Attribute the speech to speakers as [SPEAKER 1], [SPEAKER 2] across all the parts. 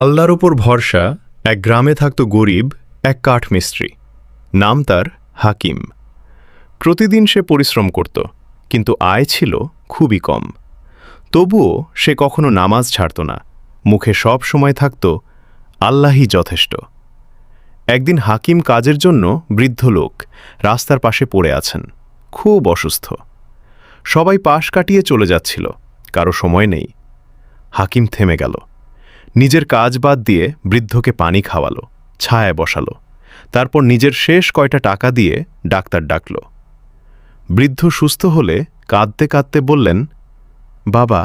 [SPEAKER 1] আল্লাহর ওপর ভরসা। এক গ্রামে থাকত গরিব এক কাঠমিস্ত্রি। নাম তার হাকিম। প্রতিদিন সে পরিশ্রম করত, কিন্তু আয় ছিল খুবই কম। তবুও সে কখনো নামাজ ছাড়ত না। মুখে সব সময় থাকত, আল্লাহই যথেষ্ট। একদিন হাকিম কাজের জন্য বৃদ্ধ লোক রাস্তার পাশে পড়ে আছেন, খুব অসুস্থ। সবাই পাশ কাটিয়ে চলে যাচ্ছিল, কারো সময় নেই। হাকিম থেমে গেল। নিজের কাজ বাদ দিয়ে বৃদ্ধকে পানি খাওয়ালো, ছায়ায় বসালো। তারপর নিজের শেষ কয়টা টাকা দিয়ে ডাক্তার ডাকল। বৃদ্ধ সুস্থ হলে কাঁদতে কাঁদতে বললেন, বাবা,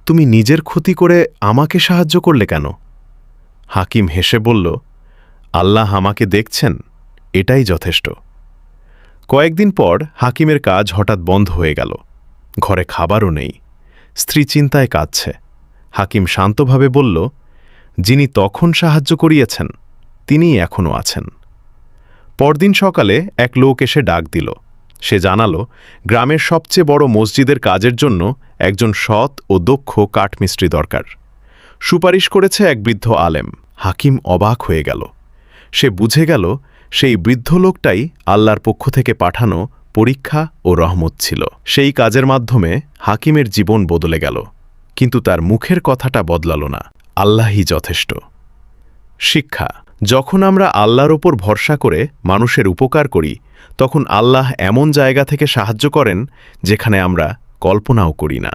[SPEAKER 1] তুমি নিজের ক্ষতি করে আমাকে সাহায্য করলে কেন? হাকিম হেসে বলল, আল্লাহ আমাকে দেখছেন, এটাই যথেষ্ট। কয়েকদিন পর হাকিমের কাজ হঠাৎ বন্ধ হয়ে গেল। ঘরে খাবারও নেই। স্ত্রী চিন্তায় কাঁদছে। হাকিম শান্তভাবে বলল, যিনি তখন সাহায্য করিয়েছেন তিনিই এখনও আছেন। পরদিন সকালে এক লোক এসে ডাক দিল। সে জানালো, গ্রামের সবচেয়ে বড় মসজিদের কাজের জন্য একজন সৎ ও দক্ষ কাঠমিস্ত্রি দরকার। সুপারিশ করেছে এক বৃদ্ধ আলেম। হাকিম অবাক হয়ে গেল। সে বুঝে গেল, সেই বৃদ্ধ লোকটাই আল্লাহর পক্ষ থেকে পাঠানো পরীক্ষা ও রহমত ছিল। সেই কাজের মাধ্যমে হাকিমের জীবন বদলে গেল, কিন্তু তার মুখের কথাটা বদলাল না, আল্লাহই যথেষ্ট। শিক্ষা: যখন আমরা আল্লাহর ওপর ভরসা করে মানুষের উপকার করি, তখন আল্লাহ এমন জায়গা থেকে সাহায্য করেন যেখানে আমরা কল্পনাও করি না।